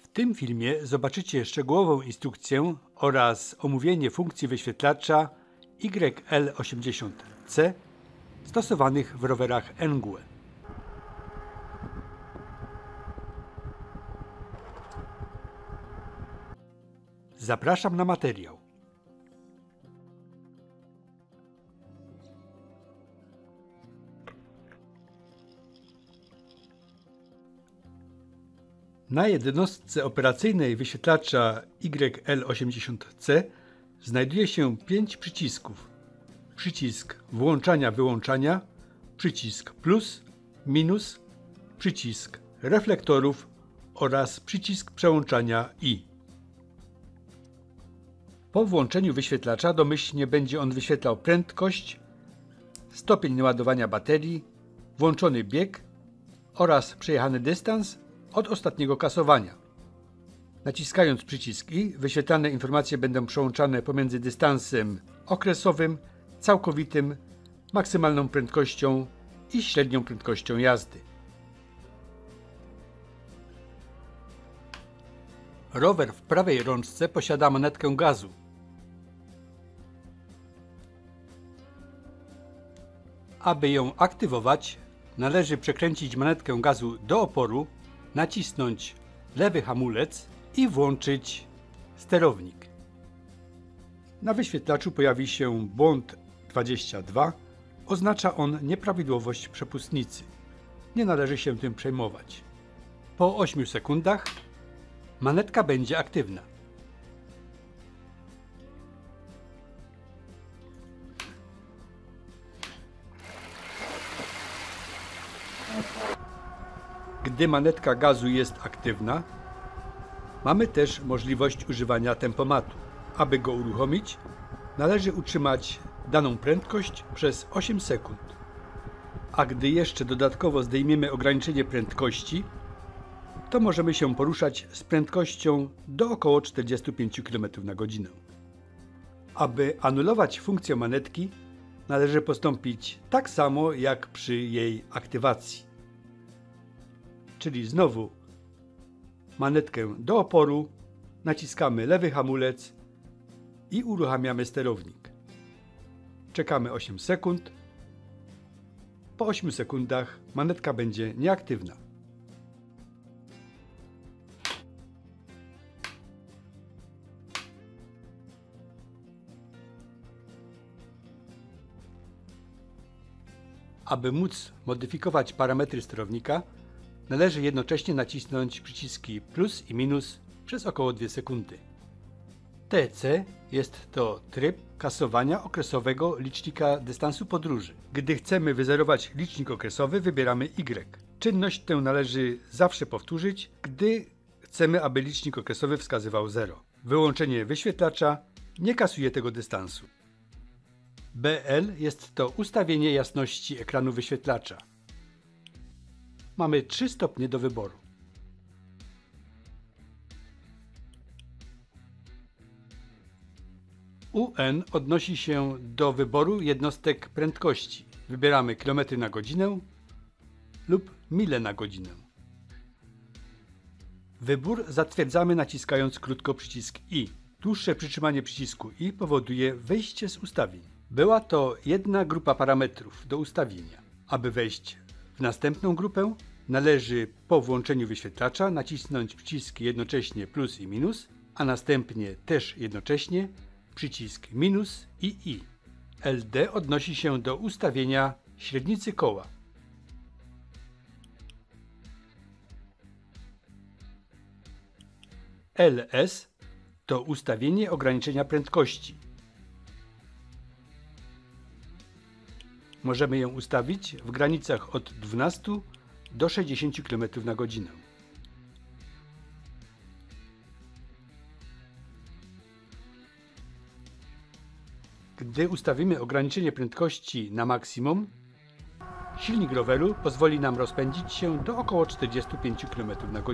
W tym filmie zobaczycie szczegółową instrukcję oraz omówienie funkcji wyświetlacza YL80C stosowanych w rowerach Engue. Zapraszam na materiał. Na jednostce operacyjnej wyświetlacza YL80C znajduje się 5 przycisków. Przycisk włączania-wyłączania, przycisk plus, minus, przycisk reflektorów oraz przycisk przełączania I. Po włączeniu wyświetlacza domyślnie będzie on wyświetlał prędkość, stopień naładowania baterii, włączony bieg oraz przejechany dystans od ostatniego kasowania. Naciskając przycisk I, wyświetlane informacje będą przełączane pomiędzy dystansem okresowym, całkowitym, maksymalną prędkością i średnią prędkością jazdy. Rower w prawej rączce posiada manetkę gazu. Aby ją aktywować, należy przekręcić manetkę gazu do oporu, nacisnąć lewy hamulec i włączyć sterownik. Na wyświetlaczu pojawi się błąd 22. Oznacza on nieprawidłowość przepustnicy. Nie należy się tym przejmować. Po 8 sekundach manetka będzie aktywna. Gdy manetka gazu jest aktywna, mamy też możliwość używania tempomatu. Aby go uruchomić, należy utrzymać daną prędkość przez 8 sekund. A gdy jeszcze dodatkowo zdejmiemy ograniczenie prędkości, to możemy się poruszać z prędkością do około 45 km/h. Aby anulować funkcję manetki, należy postąpić tak samo jak przy jej aktywacji. Czyli znowu manetkę do oporu, naciskamy lewy hamulec i uruchamiamy sterownik. Czekamy 8 sekund. Po 8 sekundach manetka będzie nieaktywna. Aby móc modyfikować parametry sterownika, należy jednocześnie nacisnąć przyciski plus i minus przez około 2 sekundy. TC jest to tryb kasowania okresowego licznika dystansu podróży. Gdy chcemy wyzerować licznik okresowy, wybieramy Y. Czynność tę należy zawsze powtórzyć, gdy chcemy, aby licznik okresowy wskazywał 0. Wyłączenie wyświetlacza nie kasuje tego dystansu. BL jest to ustawienie jasności ekranu wyświetlacza. Mamy 3 stopnie do wyboru. UN odnosi się do wyboru jednostek prędkości. Wybieramy km na godzinę lub mile na godzinę. Wybór zatwierdzamy naciskając krótko przycisk I. Dłuższe przytrzymanie przycisku I powoduje wyjście z ustawień. Była to jedna grupa parametrów do ustawienia. Aby wejść w następną grupę, należy po włączeniu wyświetlacza nacisnąć przyciski jednocześnie plus i minus, a następnie też jednocześnie przycisk minus i I. LD odnosi się do ustawienia średnicy koła. LS to ustawienie ograniczenia prędkości. Możemy ją ustawić w granicach od 12 do 60 km/h. Gdy ustawimy ograniczenie prędkości na maksimum, silnik roweru pozwoli nam rozpędzić się do około 45 km/h.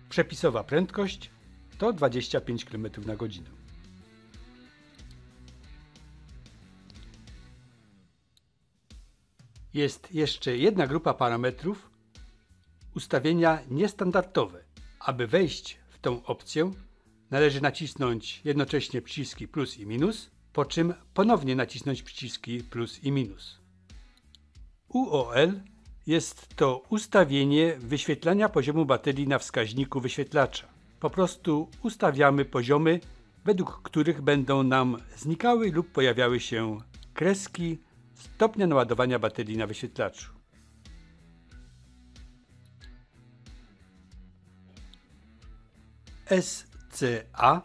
Przepisowa prędkość to 25 km/h. Jest jeszcze jedna grupa parametrów, ustawienia niestandardowe. Aby wejść w tą opcję, należy nacisnąć jednocześnie przyciski plus i minus, po czym ponownie nacisnąć przyciski plus i minus. UOL jest to ustawienie wyświetlania poziomu baterii na wskaźniku wyświetlacza. Po prostu ustawiamy poziomy, według których będą nam znikały lub pojawiały się kreski stopnia naładowania baterii na wyświetlaczu. SCA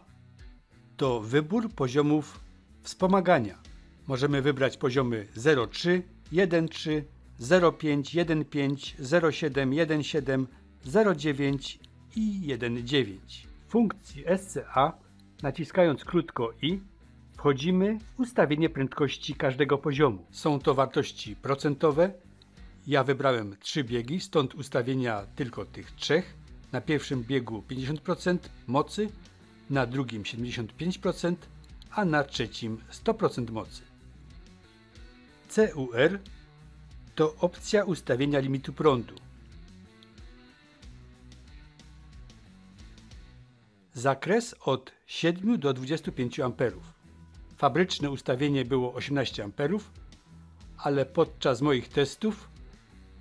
to wybór poziomów wspomagania. Możemy wybrać poziomy 0,3, 1,3, 0,5, 1,5, 0,7, 1,7, 0,9 i 1,9. W funkcji SCA, naciskając krótko I, wchodzimy w ustawienie prędkości każdego poziomu. Są to wartości procentowe. Ja wybrałem 3 biegi, stąd ustawienia tylko tych 3. Na pierwszym biegu 50% mocy, na drugim 75%, a na trzecim 100% mocy. CUR to opcja ustawienia limitu prądu. Zakres od 7 do 25 A. Fabryczne ustawienie było 18 A, ale podczas moich testów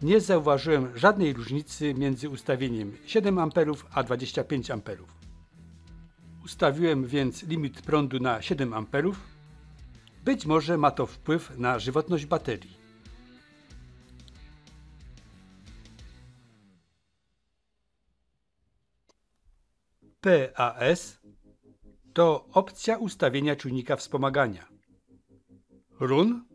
nie zauważyłem żadnej różnicy między ustawieniem 7 A a 25 A. Ustawiłem więc limit prądu na 7 A. Być może ma to wpływ na żywotność baterii. PAS to opcja ustawienia czujnika wspomagania. RUN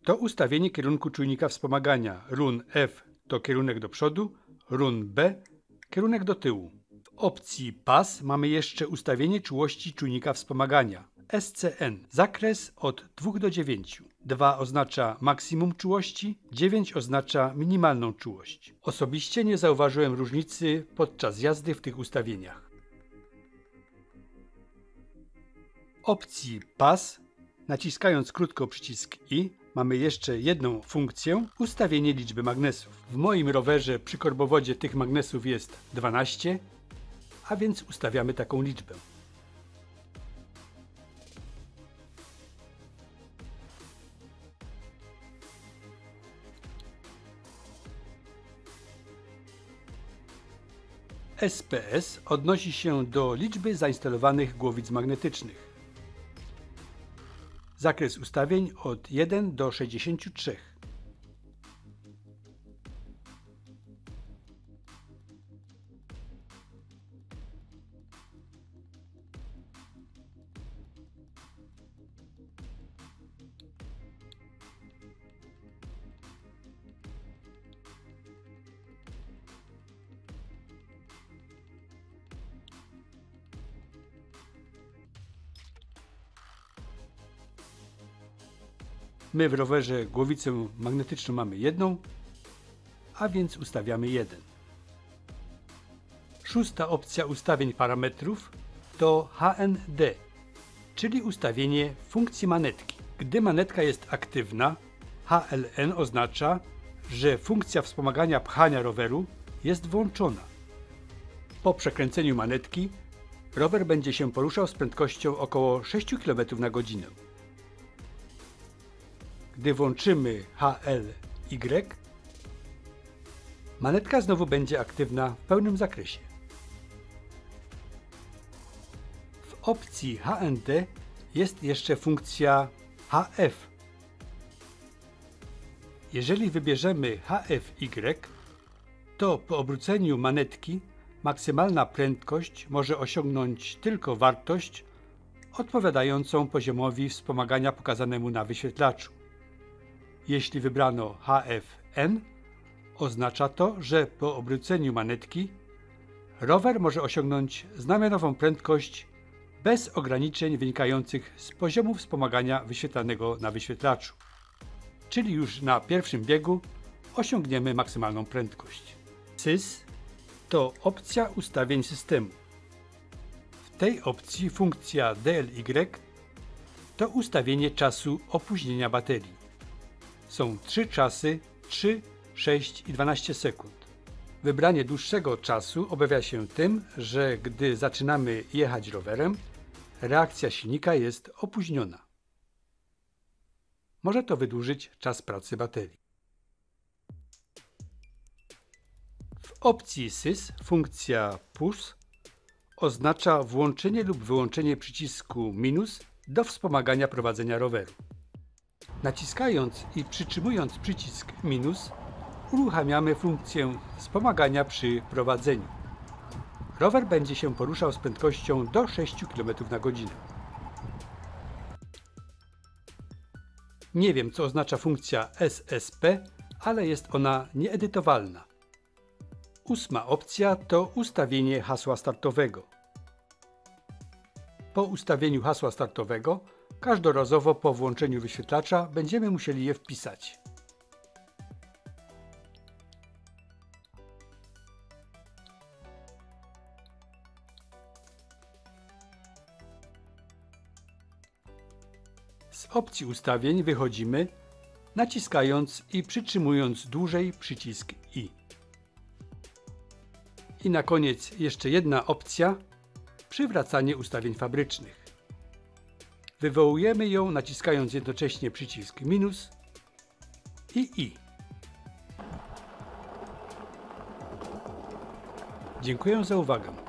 to ustawienie kierunku czujnika wspomagania. RUN F to kierunek do przodu, RUN B kierunek do tyłu. W opcji PAS mamy jeszcze ustawienie czułości czujnika wspomagania. SCN. Zakres od 2 do 9. 2 oznacza maksimum czułości, 9 oznacza minimalną czułość. Osobiście nie zauważyłem różnicy podczas jazdy w tych ustawieniach. W opcji PAS, naciskając krótko przycisk I, mamy jeszcze jedną funkcję, ustawienie liczby magnesów. W moim rowerze przy korbowodzie tych magnesów jest 12, a więc ustawiamy taką liczbę. SPS odnosi się do liczby zainstalowanych głowic magnetycznych. Zakres ustawień od 1 do 63. My w rowerze głowicę magnetyczną mamy jedną, a więc ustawiamy 1. Szósta opcja ustawień parametrów to HND, czyli ustawienie funkcji manetki. Gdy manetka jest aktywna, HLN oznacza, że funkcja wspomagania pchania roweru jest włączona. Po przekręceniu manetki rower będzie się poruszał z prędkością około 6 km na godzinę. Gdy włączymy HLY, manetka znowu będzie aktywna w pełnym zakresie. W opcji HND jest jeszcze funkcja HF. Jeżeli wybierzemy HFY, to po obróceniu manetki maksymalna prędkość może osiągnąć tylko wartość odpowiadającą poziomowi wspomagania pokazanemu na wyświetlaczu. Jeśli wybrano HFN, oznacza to, że po obróceniu manetki rower może osiągnąć znamionową prędkość bez ograniczeń wynikających z poziomu wspomagania wyświetlanego na wyświetlaczu. Czyli już na pierwszym biegu osiągniemy maksymalną prędkość. SYS to opcja ustawień systemu. W tej opcji funkcja DLY to ustawienie czasu opóźnienia baterii. są 3 czasy 3, 6 i 12 sekund. Wybranie dłuższego czasu objawia się tym, że gdy zaczynamy jechać rowerem, reakcja silnika jest opóźniona. Może to wydłużyć czas pracy baterii. W opcji SYS funkcja PUSH oznacza włączenie lub wyłączenie przycisku minus do wspomagania prowadzenia roweru. Naciskając i przytrzymując przycisk minus uruchamiamy funkcję wspomagania przy prowadzeniu. Rower będzie się poruszał z prędkością do 6 km na godzinę. Nie wiem, co oznacza funkcja SSP, ale jest ona nieedytowalna. 8. opcja to ustawienie hasła startowego. Po ustawieniu hasła startowego, każdorazowo po włączeniu wyświetlacza będziemy musieli je wpisać. Z opcji ustawień wychodzimy, naciskając i przytrzymując dłużej przycisk I. I na koniec jeszcze jedna opcja, przywracanie ustawień fabrycznych. Wywołujemy ją naciskając jednocześnie przycisk minus i I. Dziękuję za uwagę.